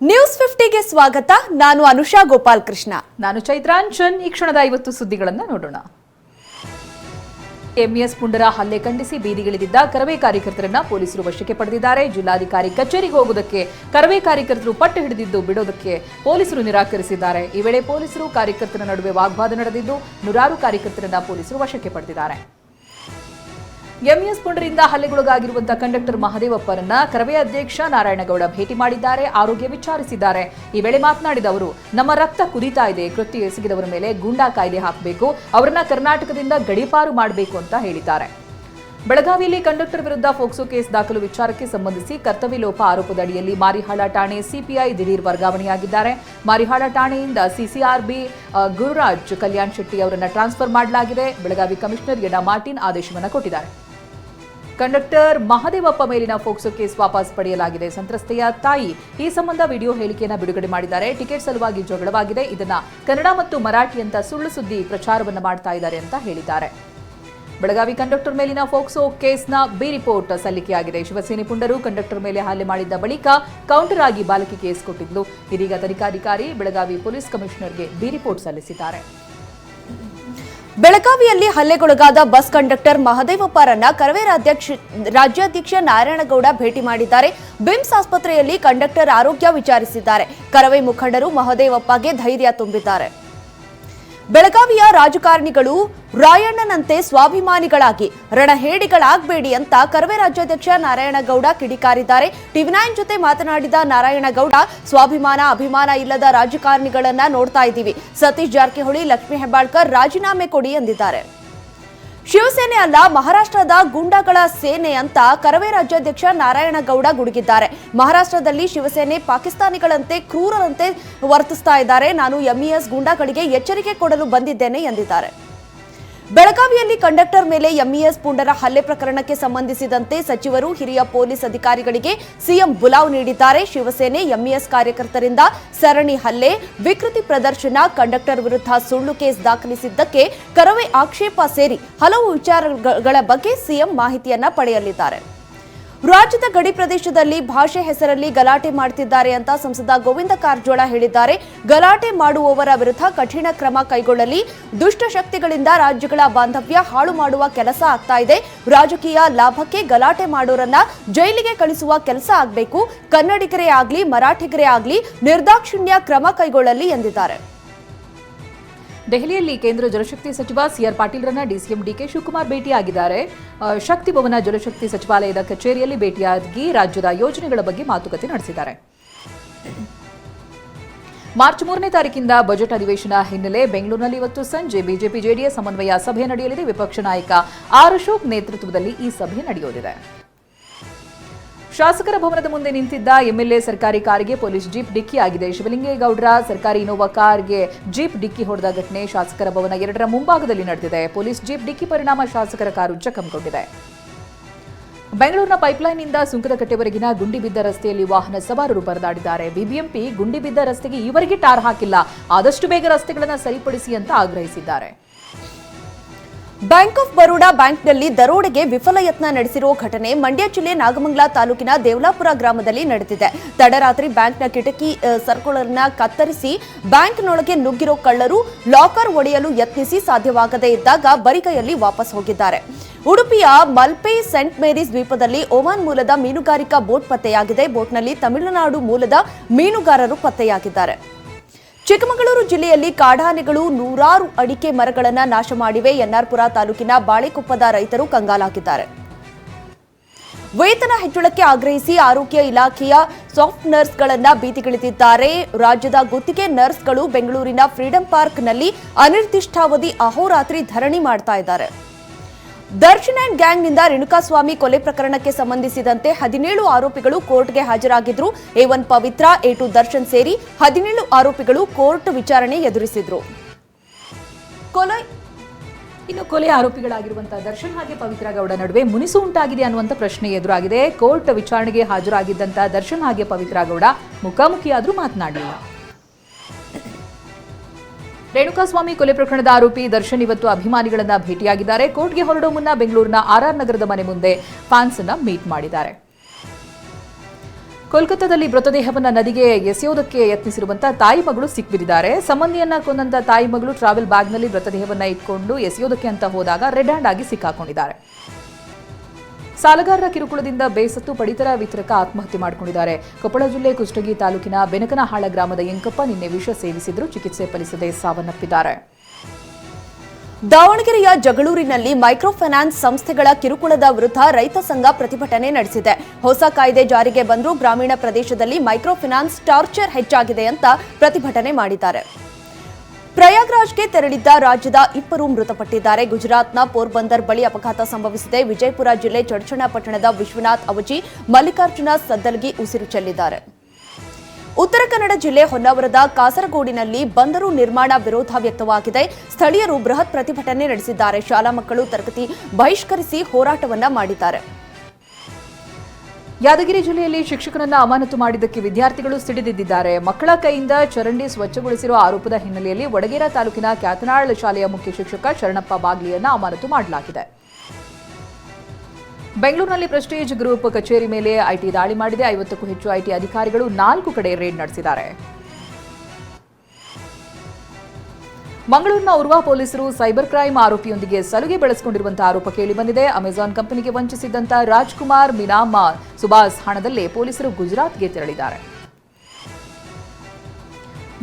News 50ಗೆ ಸ್ವಾಗತ. ನಾನು ಅನುಷಾ ಗೋಪಾಲ್ ಕೃಷ್ಣ. ನಾನು ಚೈತ್ರಾಂಚನ್. ಈ ಕ್ಷಣದ 50 ಸುದ್ದಿಗಳನ್ನು ನೋಡೋಣ. ಎಂಇಎಸ್ ಪುಂಡರ ಹಲ್ಲೆ ಖಂಡಿಸಿ ಬೀದಿಗಿಳಿದಿದ್ದ ಕರವೇ ಕಾರ್ಯಕರ್ತರನ್ನ ಪೊಲೀಸರು ವಶಕ್ಕೆ ಪಡೆದಿದ್ದಾರೆ. ಜಿಲ್ಲಾಧಿಕಾರಿ ಕಚೇರಿಗೆ ಹೋಗುವುದಕ್ಕೆ ಕರವೇ ಕಾರ್ಯಕರ್ತರು ಪಟ್ಟು ಹಿಡಿದಿದ್ದು ಬಿಡೋದಕ್ಕೆ ಪೊಲೀಸರು ನಿರಾಕರಿಸಿದ್ದಾರೆ. ಈ ವೇಳೆ ಪೊಲೀಸರು ಕಾರ್ಯಕರ್ತರ ನಡುವೆ ವಾಗ್ವಾದ ನಡೆದಿದ್ದು ನೂರಾರು ಕಾರ್ಯಕರ್ತರನ್ನ ಪೊಲೀಸರು ವಶಕ್ಕೆ ಪಡೆದಿದ್ದಾರೆ. ಎಂಇಎಸ್ ಪುಂಡರಿಂದ ಹಲ್ಲೆಗೊಳಗಾಗಿರುವಂತಹ ಕಂಡಕ್ಟರ್ ಮಹದೇವಪ್ಪರನ್ನ ಕರವೇ ಅಧ್ಯಕ್ಷ ನಾರಾಯಣಗೌಡ ಭೇಟಿ ಮಾಡಿದ್ದಾರೆ, ಆರೋಗ್ಯ ವಿಚಾರಿಸಿದ್ದಾರೆ. ಈ ವೇಳೆ ಮಾತನಾಡಿದ ಅವರು, ನಮ್ಮ ರಕ್ತ ಕುದೀತಾ ಇದೆ, ಕೃತ್ಯ ಎಸಗಿದವರ ಮೇಲೆ ಗೂಂಡಾ ಕಾಯ್ದೆ ಹಾಕಬೇಕು, ಅವರನ್ನ ಕರ್ನಾಟಕದಿಂದ ಗಡೀಪಾರು ಮಾಡಬೇಕು ಅಂತ ಹೇಳಿದ್ದಾರೆ. ಬೆಳಗಾವಿಯಲ್ಲಿ ಕಂಡಕ್ಟರ್ ವಿರುದ್ಧ ಫೋಕ್ಸೋ ಕೇಸ್ ದಾಖಲು ವಿಚಾರಕ್ಕೆ ಸಂಬಂಧಿಸಿ ಕರ್ತವ್ಯ ಲೋಪ ಆರೋಪದ ಅಡಿಯಲ್ಲಿ ಮಾರಿಹಾಳ ಠಾಣೆ ಸಿಪಿಐ ದಿಢೀರ್ ವರ್ಗಾವಣೆಯಾಗಿದ್ದಾರೆ. ಮಾರಿಹಾಳ ಠಾಣೆಯಿಂದ ಸಿಸಿಆರ್ಬಿ ಗುರುರಾಜ್ ಕಲ್ಯಾಣ್ ಶೆಟ್ಟಿ ಅವರನ್ನು ಟ್ರಾನ್ಸ್ಫರ್ ಮಾಡಲಾಗಿದೆ. ಬೆಳಗಾವಿ ಕಮಿಷನರ್ ಎಡಾ ಮಾರ್ಟಿನ್ ಆದೇಶವನ್ನು ಕೊಟ್ಟಿದ್ದಾರೆ. ಕಂಡಕ್ಟರ್ ಮಹದೇವಪ್ಪ ಮೇಲಿನ ಫೋಕ್ಸೋ ಕೇಸ್ ವಾಪಸ್ ಪಡೆಯಲಾಗಿದೆ. ಸಂತ್ರಸ್ತೆಯ ತಾಯಿ ಈ ಸಂಬಂಧ ವಿಡಿಯೋ ಹೇಳಿಕೆಯನ್ನು ಬಿಡುಗಡೆ ಮಾಡಿದ್ದಾರೆ. ಟಿಕೆಟ್ ಸಲುವಾಗಿ ಜಗಳವಾಗಿದೆ, ಇದನ್ನ ಕನ್ನಡ ಮತ್ತು ಮರಾಠಿ ಅಂತ ಸುಳ್ಳು ಸುದ್ದಿ ಪ್ರಚಾರವನ್ನು ಮಾಡ್ತಾ ಇದ್ದಾರೆ ಅಂತ ಹೇಳಿದ್ದಾರೆ. ಬೆಳಗಾವಿ ಕಂಡಕ್ಟರ್ ಮೇಲಿನ ಫೋಕ್ಸೋ ಕೇಸ್ನ ಬಿ ರಿಪೋರ್ಟ್ ಸಲ್ಲಿಕೆಯಾಗಿದೆ. ಶಿವಸೇನೆ ಪುಂಡರು ಕಂಡಕ್ಟರ್ ಮೇಲೆ ಹಲ್ಲೆ ಮಾಡಿದ್ದ ಬಳಿಕ ಕೌಂಟರ್ ಆಗಿ ಬಾಲಕಿ ಕೇಸ್ ಕೊಟ್ಟಿದ್ಲು. ಇದೀಗ ತನಿಖಾಧಿಕಾರಿ ಬೆಳಗಾವಿ ಪೊಲೀಸ್ ಕಮಿಷನರ್ಗೆ ಬಿ ರಿಪೋರ್ಟ್ ಸಲ್ಲಿಸಿದ್ದಾರೆ. ಬೆಳಗಾವಿಯಲ್ಲಿ ಹಲ್ಲೆಗೊಳಗಾದ ಬಸ್ ಕಂಡಕ್ಟರ್ ಮಹದೇವಪ್ಪರನ್ನ ಕರವೇ ರಾಜ್ಯಾಧ್ಯಕ್ಷ ನಾರಾಯಣಗೌಡ ಭೇಟಿ ಮಾಡಿದ್ದಾರೆ. ಬಿಮ್ಸ್ ಆಸ್ಪತ್ರೆಯಲ್ಲಿ ಕಂಡಕ್ಟರ್ ಆರೋಗ್ಯ ವಿಚಾರಿಸಿದ್ದಾರೆ. ಕರವೇ ಮುಖಂಡರು ಮಹದೇವಪ್ಪಗೆ ಧೈರ್ಯ ತುಂಬಿದ್ದಾರೆ. ಬೆಳಗಾವಿಯ ರಾಜಕಾರಣಿಗಳು ರಾಯಣ್ಣನಂತೆ ಸ್ವಾಭಿಮಾನಿಗಳಾಗಿ ರಣಹೇಡಿಗಳಾಗಬೇಡಿ ಅಂತ ಕರವೇ ರಾಜ್ಯಾಧ್ಯಕ್ಷ ನಾರಾಯಣಗೌಡ ಕಿಡಿಕಾರಿದ್ದಾರೆ. ಟಿವಿ9 ಜೊತೆ ಮಾತನಾಡಿದ ನಾರಾಯಣಗೌಡ, ಸ್ವಾಭಿಮಾನ ಅಭಿಮಾನ ಇಲ್ಲದ ರಾಜಕಾರಣಿಗಳನ್ನ ನೋಡ್ತಾ ಇದ್ದೀವಿ. ಸತೀಶ್ ಜಾರಕಿಹೊಳಿ, ಲಕ್ಷ್ಮೀ ಹೆಬ್ಬಾಳ್ಕರ್ ರಾಜೀನಾಮೆ ಕೊಡಿ ಎಂದಿದ್ದಾರೆ. ಶಿವಸೇನೆ ಅಲ್ಲ, ಮಹಾರಾಷ್ಟ್ರದ ಗೂಂಡಾಗಳ ಸೇನೆ ಅಂತ ಕರವೇ ರಾಜ್ಯಾಧ್ಯಕ್ಷ ನಾರಾಯಣಗೌಡ ಗುಡುಗಿದ್ದಾರೆ. ಮಹಾರಾಷ್ಟ್ರದಲ್ಲಿ ಶಿವಸೇನೆ ಪಾಕಿಸ್ತಾನಿಗಳಂತೆ ಕ್ರೂರರಂತೆ ವರ್ತಿಸ್ತಾ ಇದ್ದಾರೆ. ನಾನು ಎಂಇಎಸ್ ಗೂಂಡಾಗಳಿಗೆ ಎಚ್ಚರಿಕೆ ಕೊಡಲು ಬಂದಿದ್ದೇನೆ ಎಂದಿದ್ದಾರೆ. ಬೆಳಗಾವಿಯಲ್ಲಿ ಕಂಡಕ್ಟರ್ ಮೇಲೆ ಎಂಇಎಸ್ ಪುಂಡರ ಹಲ್ಲೆ ಪ್ರಕರಣಕ್ಕೆ ಸಂಬಂಧಿಸಿದಂತೆ ಸಚಿವರು, ಹಿರಿಯ ಪೊಲೀಸ್ ಅಧಿಕಾರಿಗಳಿಗೆ ಸಿಎಂ ಬುಲಾವ್ ನೀಡಿದ್ದಾರೆ. ಶಿವಸೇನೆ ಎಂಇಎಸ್ ಕಾರ್ಯಕರ್ತರಿಂದ ಸರಣಿ ಹಲ್ಲೆ, ವಿಕೃತಿ ಪ್ರದರ್ಶನ, ಕಂಡಕ್ಟರ್ ವಿರುದ್ಧ ಸುಳ್ಳು ಕೇಸ್ ದಾಖಲಿಸಿದ್ದಕ್ಕೆ ಕರವೇ ಆಕ್ಷೇಪ ಸೇರಿ ಹಲವು ವಿಚಾರಗಳ ಬಗ್ಗೆ ಸಿಎಂ ಮಾಹಿತಿಯನ್ನ ಪಡೆಯಲಿದ್ದಾರೆ. ರಾಜ್ಯದ ಗಡಿ ಪ್ರದೇಶದಲ್ಲಿ ಭಾಷೆ ಹೆಸರಲ್ಲಿ ಗಲಾಟೆ ಮಾಡುತ್ತಿದ್ದಾರೆ ಅಂತ ಸಂಸದ ಗೋವಿಂದ ಕಾರಜೋಳ ಹೇಳಿದ್ದಾರೆ. ಗಲಾಟೆ ಮಾಡುವವರ ವಿರುದ್ಧ ಕಠಿಣ ಕ್ರಮ ಕೈಗೊಳ್ಳಲಿ. ದುಷ್ಟಶಕ್ತಿಗಳಿಂದ ರಾಜ್ಯಗಳ ಬಾಂಧವ್ಯ ಹಾಳು ಮಾಡುವ ಕೆಲಸ ಆಗ್ತಾ ಇದೆ. ರಾಜಕೀಯ ಲಾಭಕ್ಕೆ ಗಲಾಟೆ ಮಾಡೋರನ್ನ ಜೈಲಿಗೆ ಕಳಿಸುವ ಕೆಲಸ ಆಗಬೇಕು. ಕನ್ನಡಿಗರೇ ಆಗ್ಲಿ, ಮರಾಠಿಗರೇ ಆಗ್ಲಿ ನಿರ್ದಾಕ್ಷಿಣ್ಯ ಕ್ರಮ ಕೈಗೊಳ್ಳಲಿ ಎಂದಿದ್ದಾರೆ. ದೆಹಲಿಯಲ್ಲಿ ಕೇಂದ್ರ ಜಲಶಕ್ತಿ ಸಚಿವ ಸಿಆರ್ ಪಾಟೀಲ್ರನ್ನ ಡಿಸಿಎಂ ಡಿಕೆ ಶಿವಕುಮಾರ್ ಭೇಟಿಯಾಗಿದ್ದಾರೆ. ಶಕ್ತಿ ಭವನ ಜಲಶಕ್ತಿ ಸಚಿವಾಲಯದ ಕಚೇರಿಯಲ್ಲಿ ಭೇಟಿಯಾಗಿ ರಾಜ್ಯದ ಯೋಜನೆಗಳ ಬಗ್ಗೆ ಮಾತುಕತೆ ನಡೆಸಿದ್ದಾರೆ. ಮಾರ್ಚ್ 3ನೇ ತಾರೀಕಿಂದ ಬಜೆಟ್ ಅಧಿವೇಶನ ಹಿನ್ನೆಲೆ ಬೆಂಗಳೂರಿನಲ್ಲಿ ಇವತ್ತು ಸಂಜೆ ಬಿಜೆಪಿ ಜೆಡಿಎಸ್ ಸಮನ್ವಯ ಸಭೆ ನಡೆಯಲಿದೆ. ವಿಪಕ್ಷ ನಾಯಕ ಆರ್ ಅಶೋಕ್ ನೇತೃತ್ವದಲ್ಲಿ ಈ ಸಭೆ ನಡೆಯಲಿದೆ. ಶಾಸಕರ ಭವನದ ಮುಂದೆ ನಿಂತಿದ್ದ ಎಂಎಲ್ಎ ಸರ್ಕಾರಿ ಕಾರಿಗೆ ಪೊಲೀಸ್ ಜೀಪ್ ಡಿಕ್ಕಿ ಆಗಿದೆ. ಶಿವಲಿಂಗೇಗೌಡರ ಸರ್ಕಾರಿ ಇನೋವಾ ಕಾರ್ಗೆ ಜೀಪ್ ಡಿಕ್ಕಿ ಹೊಡೆದ ಘಟನೆ ಶಾಸಕರ ಭವನ 2ರ ಮುಂಭಾಗದಲ್ಲಿ ನಡೆದಿದೆ. ಪೊಲೀಸ್ ಜೀಪ್ ಡಿಕ್ಕಿ ಪರಿಣಾಮ ಶಾಸಕರ ಕಾರು ಜಖಂಗೊಂಡಿದೆ. ಬೆಂಗಳೂರಿನ ಪೈಪ್ಲೈನ್ನಿಂದ ಸುಂಕದಕಟ್ಟೆವರೆಗಿನ ಗುಂಡಿ ಬಿದ್ದ ರಸ್ತೆಯಲ್ಲಿ ವಾಹನ ಸವಾರರು ಪರದಾಡಿದ್ದಾರೆ. ಬಿಬಿಎಂಪಿ ಗುಂಡಿ ಬಿದ್ದ ರಸ್ತೆಗೆ ಈವರೆಗೆ ಟಾರ್ ಹಾಕಿಲ್ಲ, ಆದಷ್ಟು ಬೇಗ ರಸ್ತೆಗಳನ್ನು ಸರಿಪಡಿಸಿ ಅಂತ ಆಗ್ರಹಿಸಿದ್ದಾರೆ. ಬ್ಯಾಂಕ್ ಆಫ್ ಬರೋಡಾ ಬ್ಯಾಂಕ್ನಲ್ಲಿ ದರೋಡೆಗೆ ವಿಫಲ ಯತ್ನ ನಡೆಸಿರುವ ಘಟನೆ ಮಂಡ್ಯ ಜಿಲ್ಲೆ ನಾಗಮಂಗಲ ತಾಲೂಕಿನ ದೇವಲಾಪುರ ಗ್ರಾಮದಲ್ಲಿ ನಡೆದಿದೆ. ತಡರಾತ್ರಿ ಬ್ಯಾಂಕ್ನ ಕಿಟಕಿ ಸರ್ಕುಲರ್ನ ಕತ್ತರಿಸಿ ಬ್ಯಾಂಕ್ನೊಳಗೆ ನುಗ್ಗಿರೋ ಕಳ್ಳರು ಲಾಕರ್ ಒಡೆಯಲು ಯತ್ನಿಸಿ ಸಾಧ್ಯವಾಗದೇ ಇದ್ದಾಗ ಬರಿಗೈಯಲ್ಲಿ ವಾಪಸ್ ಹೋಗಿದ್ದಾರೆ. ಉಡುಪಿಯ ಮಲ್ಪೆ ಸೆಂಟ್ ಮೇರೀಸ್ ದ್ವೀಪದಲ್ಲಿ ಒಮಾನ್ ಮೂಲದ ಮೀನುಗಾರಿಕಾ ಬೋಟ್ ಪತ್ತೆಯಾಗಿದೆ. ಬೋಟ್ನಲ್ಲಿ ತಮಿಳುನಾಡು ಮೂಲದ ಮೀನುಗಾರರು ಪತ್ತೆಯಾಗಿದ್ದಾರೆ. ಚಿಕ್ಕಮಗಳೂರು ಜಿಲ್ಲೆಯಲ್ಲಿ ಕಾಡಾನೆಗಳು ನೂರಾರು ಅಡಿಕೆ ಮರಗಳನ್ನು ನಾಶ ಮಾಡಿವೆ. ಎನ್ಆರ್ಪುರ ತಾಲೂಕಿನ ಬಾಳೆಕೊಪ್ಪದ ರೈತರು ಕಂಗಾಲಾಗಿದ್ದಾರೆ. ವೇತನ ಹೆಚ್ಚಳಕ್ಕೆ ಆಗ್ರಹಿಸಿ ಆರೋಗ್ಯ ಇಲಾಖೆಯ ಸಾಫ್ಟ್ ನರ್ಸ್ಗಳನ್ನು ಬೀದಿಗಿಳಿದಿದ್ದಾರೆ. ರಾಜ್ಯದ ಗುತ್ತಿಗೆ ನರ್ಸ್ಗಳು ಬೆಂಗಳೂರಿನ ಫ್ರೀಡಂ ಪಾರ್ಕ್ನಲ್ಲಿ ಅನಿರ್ದಿಷ್ಟಾವಧಿ ಅಹೋರಾತ್ರಿ ಧರಣಿ ಮಾಡ್ತಾ ಇದ್ದಾರೆ. ದರ್ಶನ್ ಅಂಡ್ ಗ್ಯಾಂಗ್ನಿಂದ ರೇಣುಕಾಸ್ವಾಮಿ ಕೊಲೆ ಪ್ರಕರಣಕ್ಕೆ ಸಂಬಂಧಿಸಿದಂತೆ 17 ಆರೋಪಿಗಳು ಕೋರ್ಟ್ಗೆ ಹಾಜರಾಗಿದ್ರು. A1 ಪವಿತ್ರ, A2 ದರ್ಶನ್ ಸೇರಿ 17 ಆರೋಪಿಗಳು ಕೋರ್ಟ್ ವಿಚಾರಣೆ ಎದುರಿಸಿದ್ರು. ಕೊಲೆ ಆರೋಪಿಗಳಾಗಿರುವಂತಹ ದರ್ಶನ್ ಹಾಗೆ ಪವಿತ್ರ ಗೌಡ ನಡುವೆ ಮುನಿಸು ಉಂಟಾಗಿದೆ ಅನ್ನುವಂಥ ಪ್ರಶ್ನೆ ಎದುರಾಗಿದೆ. ಕೋರ್ಟ್ ವಿಚಾರಣೆಗೆ ಹಾಜರಾಗಿದ್ದಂತಹ ದರ್ಶನ್ ಹಾಗೆ ಪವಿತ್ರ ಗೌಡ ಮುಖಾಮುಖಿಯಾದರೂ ಮಾತನಾಡಲಿಲ್ಲ. ರೇಣುಕಾಸ್ವಾಮಿ ಕೊಲೆ ಪ್ರಕರಣದ ಆರೋಪಿ ದರ್ಶನ್ ಇವತ್ತು ಅಭಿಮಾನಿಗಳನ್ನ ಭೇಟಿಯಾಗಿದ್ದಾರೆ. ಕೋರ್ಟ್ಗೆ ಹೊರಡುವ ಮುನ್ನ ಬೆಂಗಳೂರಿನ ಆರ್ಆರ್ ನಗರದ ಮನೆ ಮುಂದೆ ಫ್ಯಾನ್ಸ್ ಅನ್ನ ಮೀಟ್ ಮಾಡಿದ್ದಾರೆ. ಕೋಲ್ಕತ್ತಾದಲ್ಲಿ ಮೃತದೇಹವನ್ನ ನದಿಗೆ ಎಸೆಯೋದಕ್ಕೆ ಯತ್ನಿಸಿರುವಂತಹ ತಾಯಿ ಮಗಳು ಸಿಕ್ಬಿದ್ದಿದ್ದಾರೆ. ಸಂಬಂಧಿಯನ್ನ ಕೊಂದಂತ ತಾಯಿ ಮಗಳು ಟ್ರಾವೆಲ್ ಬ್ಯಾಗ್ನಲ್ಲಿ ಮೃತದೇಹವನ್ನ ಇಟ್ಕೊಂಡು ಎಸೆಯೋದಕ್ಕೆ ಅಂತ ಹೋದಾಗ ರೆಡ್ ಹ್ಯಾಂಡ್ ಆಗಿ ಸಿಕ್ಕಾಕೊಂಡಿದ್ದಾರೆ. ಸಾಲಗಾರರ ಕಿರುಕುಳದಿಂದ ಬೇಸತ್ತು ಪಡಿತರ ವಿತರಕ ಆತ್ಮಹತ್ಯೆ ಮಾಡಿಕೊಂಡಿದ್ದಾರೆ. ಕೊಪ್ಪಳ ಜಿಲ್ಲೆ ಕುಷ್ಟಗಿ ತಾಲೂಕಿನ ಬೆನಕನಹಾಳ ಗ್ರಾಮದ ಎಂಕಪ್ಪ ನಿನ್ನೆ ವಿಷ ಸೇವಿಸಿದ್ರು. ಚಿಕಿತ್ಸೆ ಫಲಿಸದೆ ಸಾವನ್ನಪ್ಪಿದ್ದಾರೆ. ದಾವಣಗೆರೆಯ ಜಗಳೂರಿನಲ್ಲಿ ಮೈಕ್ರೋ ಫೈನಾನ್ಸ್ ಸಂಸ್ಥೆಗಳ ಕಿರುಕುಳದ ವಿರುದ್ಧ ರೈತ ಸಂಘ ಪ್ರತಿಭಟನೆ ನಡೆಸಿದೆ. ಹೊಸ ಕಾಯ್ದೆ ಜಾರಿಗೆ ಬಂದರೂ ಗ್ರಾಮೀಣ ಪ್ರದೇಶದಲ್ಲಿ ಮೈಕ್ರೋ ಫೈನಾನ್ಸ್ ಟಾರ್ಚರ್ ಹೆಚ್ಚಾಗಿದೆ ಅಂತ ಪ್ರತಿಭಟನೆ ಮಾಡಿದ್ದಾರೆ. ಪ್ರಯಾಗ್ರಾಜ್ಗೆ ತೆರಳಿದ್ದ ರಾಜ್ಯದ 2 ಮೃತಪಟ್ಟಿದ್ದಾರೆ. ಗುಜರಾತ್ನ ಪೋರ್ಬಂದರ್ ಬಳಿ ಅಪಘಾತ ಸಂಭವಿಸಿದೆ. ವಿಜಯಪುರ ಜಿಲ್ಲೆ ಚಡಚಣಪಟ್ಟಣದ ವಿಶ್ವನಾಥ್ ಅವಜಿ, ಮಲ್ಲಿಕಾರ್ಜುನ ಸದ್ದಲ್ಗಿ ಉಸಿರು ಚೆಲ್ಲಿದ್ದಾರೆ. ಉತ್ತರ ಕನ್ನಡ ಜಿಲ್ಲೆ ಹೊನ್ನಾವರದ ಕಾಸರಗೋಡಿನಲ್ಲಿ ಬಂದರು ನಿರ್ಮಾಣ ವಿರೋಧ ವ್ಯಕ್ತವಾಗಿದೆ. ಸ್ಥಳೀಯರು ಬೃಹತ್ ಪ್ರತಿಭಟನೆ ನಡೆಸಿದ್ದಾರೆ. ಶಾಲಾ ಮಕ್ಕಳು ತರಗತಿ ಬಹಿಷ್ಕರಿಸಿ ಹೋರಾಟವನ್ನ ಮಾಡಿದ್ದಾರೆ. ಯಾದಗಿರಿ ಜಿಲ್ಲೆಯಲ್ಲಿ ಶಿಕ್ಷಕನನ್ನ ಅಮಾನತು ಮಾಡಿದ್ದಕ್ಕೆ ವಿದ್ಯಾರ್ಥಿಗಳು ಸಿಡಿದಿದ್ದಾರೆ. ಮಕ್ಕಳ ಕೈಯಿಂದ ಚರಂಡಿ ಸ್ವಚ್ಛಗೊಳಿಸಿರುವ ಆರೋಪದ ಹಿನ್ನೆಲೆಯಲ್ಲಿ ವಡಗೇರ ತಾಲೂಕಿನ ಕ್ಯಾತನಾಳ್ ಶಾಲೆಯ ಮುಖ್ಯ ಶಿಕ್ಷಕ ಶರಣಪ್ಪ ಬಾಗ್ಲಿಯನ್ನ ಅಮಾನತು ಮಾಡಲಾಗಿದೆ. ಬೆಂಗಳೂರಿನಲ್ಲಿ ಪ್ರೆಸ್ಟೀಜ್ ಗ್ರೂಪ್ ಕಚೇರಿ ಮೇಲೆ ಐಟಿ ದಾಳಿ ಮಾಡಿದೆ. 50ಕ್ಕೂ ಹೆಚ್ಚು ಐಟಿ ಅಧಿಕಾರಿಗಳು 4 ಕಡೆ ರೇಡ್ ನಡೆಸಿದ್ದಾರೆ. ಮಂಗಳೂರಿನ ಉರ್ವಾ ಪೊಲೀಸರು ಸೈಬರ್ ಕ್ರೈಮ್ ಆರೋಪಿಯೊಂದಿಗೆ ಸಲುಗೆ ಬೆಳೆಸಿಕೊಂಡಿರುವಂತಹ ಆರೋಪ ಕೇಳಿಬಂದಿದೆ. ಅಮೆಜಾನ್ ಕಂಪನಿಗೆ ವಂಚಿಸಿದ್ದಂತ ರಾಜ್ಕುಮಾರ್ ಮಿನಾಮ ಸುಭಾಸ್ ಹಣದಲ್ಲೇ ಪೊಲೀಸರು ಗುಜರಾತ್ಗೆ ತೆರಳಿದ್ದಾರೆ.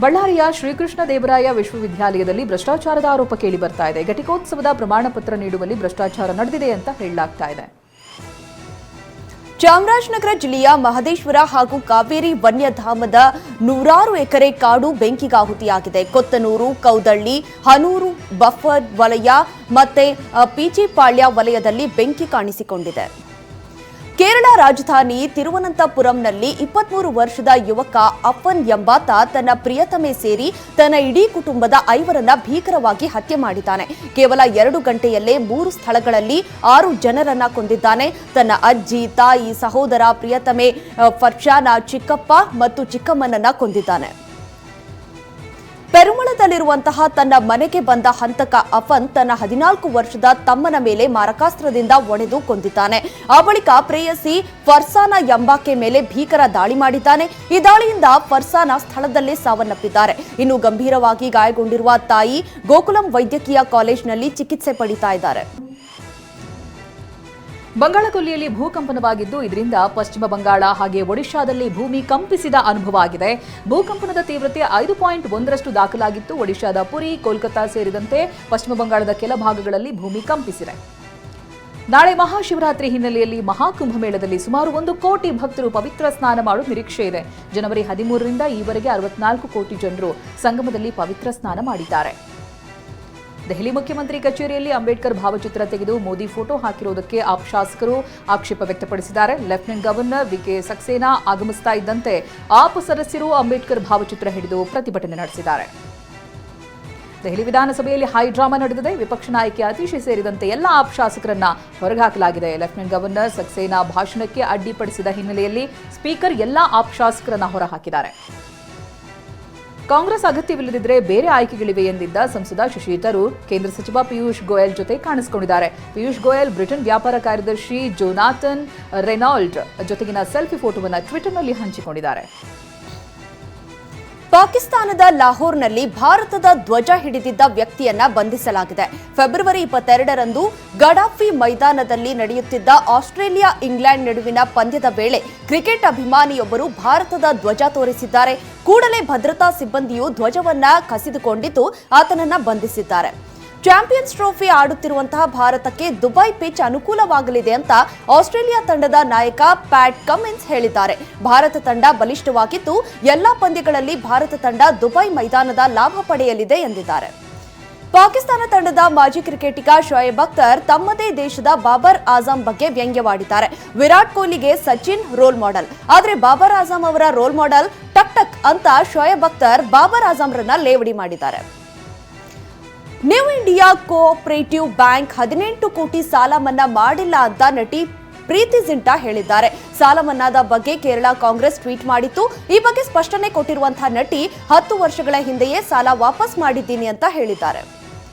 ಬಳ್ಳಾರಿಯ ಶ್ರೀಕೃಷ್ಣ ದೇವರಾಯ ವಿಶ್ವವಿದ್ಯಾಲಯದಲ್ಲಿ ಭ್ರಷ್ಟಾಚಾರದ ಆರೋಪ ಕೇಳಿ ಬರ್ತಾ ಇದೆ. ಘಟಿಕೋತ್ಸವದ ಪ್ರಮಾಣ ಪತ್ರ ನೀಡುವಲ್ಲಿ ಭ್ರಷ್ಟಾಚಾರ ನಡೆದಿದೆ ಅಂತ ಹೇಳಲಾಗ್ತಾ ಇದೆ. ಚಾಮರಾಜನಗರ ಜಿಲ್ಲೆಯ ಮಹದೇಶ್ವರ ಹಾಗೂ ಕಾವೇರಿ ವನ್ಯಧಾಮದ 100 ಎಕರೆ ಕಾಡು ಬೆಂಕಿಗಾಹುತಿಯಾಗಿದೆ. ಕೊತ್ತನೂರು, ಕೌದಳ್ಳಿ, ಹನೂರು ಬಫರ್ ವಲಯ ಮತ್ತೆ ಪಿಚಿಪಾಳ್ಯ ವಲಯದಲ್ಲಿ ಬೆಂಕಿ ಕಾಣಿಸಿಕೊಂಡಿದೆ. ಕೇರಳ ರಾಜಧಾನಿ ತಿರುವನಂತಪುರಂನಲ್ಲಿ 23 ವರ್ಷದ ಯುವಕ ಅಫನ್ ಎಂಬಾತ ತನ್ನ ಪ್ರಿಯತಮೆ ಸೇರಿ ತನ್ನ ಇಡೀ ಕುಟುಂಬದ 5ರನ್ನ ಭೀಕರವಾಗಿ ಹತ್ಯೆ ಮಾಡಿದ್ದಾನೆ. ಕೇವಲ 2 ಗಂಟೆಯಲ್ಲೇ 3 ಸ್ಥಳಗಳಲ್ಲಿ 6 ಜನರನ್ನ ಕೊಂದಿದ್ದಾನೆ. ತನ್ನ ಅಜ್ಜಿ, ತಾಯಿ, ಸಹೋದರ, ಪ್ರಿಯತಮೆ ಫರ್ಷಾನ, ಚಿಕ್ಕಪ್ಪ ಮತ್ತು ಚಿಕ್ಕಮ್ಮನನ್ನ ಕೊಂದಿದ್ದಾನೆ. ಪೆರುಮಳದಲ್ಲಿರುವಂತಹ ತನ್ನ ಮನೆಗೆ ಬಂದ ಹಂತಕ ಅಫನ್ ತನ್ನ 14 ವರ್ಷದ ತಮ್ಮನ ಮೇಲೆ ಮಾರಕಾಸ್ತ್ರದಿಂದ ಒಡೆದು ಕೊಂದಿದ್ದಾನೆ. ಆ ಬಳಿಕ ಪ್ರೇಯಸಿ ಫರ್ಸಾನ ಎಂಬಾಕೆ ಮೇಲೆ ಭೀಕರ ದಾಳಿ ಮಾಡಿದ್ದಾನೆ. ಈ ದಾಳಿಯಿಂದ ಫರ್ಸಾನ ಸ್ಥಳದಲ್ಲೇ ಸಾವನ್ನಪ್ಪಿದ್ದಾರೆ. ಇನ್ನು ಗಂಭೀರವಾಗಿ ಗಾಯಗೊಂಡಿರುವ ತಾಯಿ ಗೋಕುಲಂ ವೈದ್ಯಕೀಯ ಕಾಲೇಜಿನಲ್ಲಿ ಚಿಕಿತ್ಸೆ ಪಡಿತಾ ಇದ್ದಾರೆ. ಬಂಗಾಳಕೊಲ್ಲಿಯಲ್ಲಿ ಭೂಕಂಪನವಾಗಿದ್ದು ಇದರಿಂದ ಪಶ್ಚಿಮ ಬಂಗಾಳ ಹಾಗೆ ಒಡಿಶಾದಲ್ಲಿ ಭೂಮಿ ಕಂಪಿಸಿದ ಅನುಭವ ಆಗಿದೆ. ಭೂಕಂಪನದ ತೀವ್ರತೆ 5.1ರಷ್ಟು ದಾಖಲಾಗಿತ್ತು. ಒಡಿಶಾದ ಪುರಿ, ಕೋಲ್ಕತ್ತಾ ಸೇರಿದಂತೆ ಪಶ್ಚಿಮ ಬಂಗಾಳದ ಕೆಲ ಭಾಗಗಳಲ್ಲಿ ಭೂಮಿ ಕಂಪಿಸಿದೆ. ನಾಳೆ ಮಹಾಶಿವರಾತ್ರಿ ಹಿನ್ನೆಲೆಯಲ್ಲಿ ಮಹಾಕುಂಭಮೇಳದಲ್ಲಿ ಸುಮಾರು 1 ಕೋಟಿ ಭಕ್ತರು ಪವಿತ್ರ ಸ್ನಾನ ಮಾಡುವ ನಿರೀಕ್ಷೆ ಇದೆ. ಜನವರಿ 13ರಿಂದ ಈವರೆಗೆ 64 ಕೋಟಿ ಜನರು ಸಂಗಮದಲ್ಲಿ ಪವಿತ್ರ ಸ್ನಾನ ಮಾಡಿದ್ದಾರೆ. ದೆಹಲಿ ಮುಖ್ಯಮಂತ್ರಿ ಕಚೇರಿಯಲ್ಲಿ ಅಂಬೇಡ್ಕರ್ ಭಾವಚಿತ್ರ ತೆಗೆದು ಮೋದಿ ಫೋಟೋ ಹಾಕಿರುವುದಕ್ಕೆ ಆಪ್ ಶಾಸಕರು ಆಕ್ಷೇಪ ವ್ಯಕ್ತಪಡಿಸಿದ್ದಾರೆ. ಲೆಫ್ಟಿನೆಂಟ್ ಗವರ್ನರ್ ವಿಕೆ ಸಕ್ಸೇನಾ ಆಗಮಿಸ್ತಾ ಇದ್ದಂತೆ ಆಪ್ ಸದಸ್ಯರು ಅಂಬೇಡ್ಕರ್ ಭಾವಚಿತ್ರ ಹಿಡಿದು ಪ್ರತಿಭಟನೆ ನಡೆಸಿದ್ದಾರೆ. ದೆಹಲಿ ವಿಧಾನಸಭೆಯಲ್ಲಿ ಹೈ ಡ್ರಾಮಾ ನಡೆದಿದೆ. ವಿಪಕ್ಷ ನಾಯಕಿ ಅತೀಶಿ ಸೇರಿದಂತೆ ಎಲ್ಲ ಆಪ್ ಶಾಸಕರನ್ನ ಹೊರಗಾಕಲಾಗಿದೆ. ಲೆಫ್ಟಿನೆಂಟ್ ಗವರ್ನರ್ ಸಕ್ಸೇನಾ ಭಾಷಣಕ್ಕೆ ಅಡ್ಡಿಪಡಿಸಿದ ಹಿನ್ನೆಲೆಯಲ್ಲಿ ಸ್ಪೀಕರ್ ಎಲ್ಲ ಆಪ್ ಶಾಸಕರನ್ನ ಹೊರಹಾಕಿದ್ದಾರೆ. ಕಾಂಗ್ರೆಸ್ ಅಗತ್ಯವಿಲ್ಲದಿದ್ದರೆ ಬೇರೆ ಆಯ್ಕೆಗಳಿವೆ ಎಂದಿದ್ದ ಸಂಸದ ಶಶಿ ತರೂರ್ ಕೇಂದ್ರ ಸಚಿವ ಪಿಯೂಷ್ ಗೋಯಲ್ ಜೊತೆ ಕಾಣಿಸಿಕೊಂಡಿದ್ದಾರೆ. ಪಿಯೂಷ್ ಗೋಯಲ್ ಬ್ರಿಟನ್ ವ್ಯಾಪಾರ ಕಾರ್ಯದರ್ಶಿ ಜೋನಾಥನ್ ರೆನಾಲ್ಡ್ ಜೊತೆಗಿನ ಸೆಲ್ಫಿ ಫೋಟೋವನ್ನು ಟ್ವಿಟರ್ನಲ್ಲಿ ಹಂಚಿಕೊಂಡಿದ್ದಾರೆ. ಪಾಕಿಸ್ತಾನದ ಲಾಹೋರ್ನಲ್ಲಿ ಭಾರತದ ಧ್ವಜ ಹಿಡಿದಿದ್ದ ವ್ಯಕ್ತಿಯನ್ನ ಬಂಧಿಸಲಾಗಿದೆ. ಫೆಬ್ರವರಿ 22ರಂದು ಗಡಾಫಿ ಮೈದಾನದಲ್ಲಿ ನಡೆಯುತ್ತಿದ್ದ ಆಸ್ಟ್ರೇಲಿಯಾ ಇಂಗ್ಲೆಂಡ್ ನಡುವಿನ ಪಂದ್ಯದ ವೇಳೆ ಕ್ರಿಕೆಟ್ ಅಭಿಮಾನಿಯೊಬ್ಬರು ಭಾರತದ ಧ್ವಜ ತೋರಿಸಿದ್ದಾರೆ. ಕೂಡಲೇ ಭದ್ರತಾ ಸಿಬ್ಬಂದಿಯು ಧ್ವಜವನ್ನ ಕಸಿದುಕೊಂಡಿದ್ದು ಆತನನ್ನ ಬಂಧಿಸಿದ್ದಾರೆ. ಚಾಂಪಿಯನ್ಸ್ ಟ್ರೋಫಿ ಆಡುತ್ತಿರುವಂತಹ ಭಾರತಕ್ಕೆ ದುಬೈ ಪಿಚ್ ಅನುಕೂಲವಾಗಲಿದೆ ಅಂತ ಆಸ್ಟ್ರೇಲಿಯಾ ತಂಡದ ನಾಯಕ ಪ್ಯಾಟ್ ಕಮಿನ್ಸ್ ಹೇಳಿದ್ದಾರೆ. ಭಾರತ ತಂಡ ಬಲಿಷ್ಠವಾಗಿದ್ದು ಎಲ್ಲಾ ಪಂದ್ಯಗಳಲ್ಲಿ ಭಾರತ ತಂಡ ದುಬೈ ಮೈದಾನದ ಲಾಭ ಪಡೆಯಲಿದೆ ಎಂದಿದ್ದಾರೆ. ಪಾಕಿಸ್ತಾನ ತಂಡದ ಮಾಜಿ ಕ್ರಿಕೆಟಿಗ ಶೋಯಬ್ ಅಖ್ತರ್ ತಮ್ಮದೇ ದೇಶದ ಬಾಬರ್ ಆಜಂ ಬಗ್ಗೆ ವ್ಯಂಗ್ಯವಾಡಿದ್ದಾರೆ. ವಿರಾಟ್ ಕೊಹ್ಲಿಗೆ ಸಚಿನ್ ರೋಲ್ ಮಾಡೆಲ್, ಆದರೆ ಬಾಬರ್ ಆಜಂ ಅವರ ರೋಲ್ ಮಾಡೆಲ್ ಟಕ್ ಟಕ್ ಅಂತ ಶೋಯಬ್ ಅಖ್ತರ್ ಬಾಬರ್ ಆಜಂರನ್ನ ಲೇವಡಿ ಮಾಡಿದ್ದಾರೆ. ನ್ಯೂ ಇಂಡಿಯಾ ಕೋಆಪರೇಟಿವ್ ಬ್ಯಾಂಕ್ 18 ಕೋಟಿ ಸಾಲ ಮನ್ನಾ ಮಾಡಿಲ್ಲ ಅಂತ ನಟಿ ಪ್ರೀತಿ ಜಿಂಟಾ ಹೇಳಿದ್ದಾರೆ. ಸಾಲ ಮನ್ನಾದ ಬಗ್ಗೆ ಕೇರಳ ಕಾಂಗ್ರೆಸ್ ಟ್ವೀಟ್ ಮಾಡಿತ್ತು. ಈ ಬಗ್ಗೆ ಸ್ಪಷ್ಟನೆ ಕೊಟ್ಟಿರುವಂತಹ ನಟಿ 10 ವರ್ಷಗಳ ಹಿಂದೆಯೇ ಸಾಲ ವಾಪಸ್ ಮಾಡಿದ್ದೀನಿ ಅಂತ ಹೇಳಿದ್ದಾರೆ.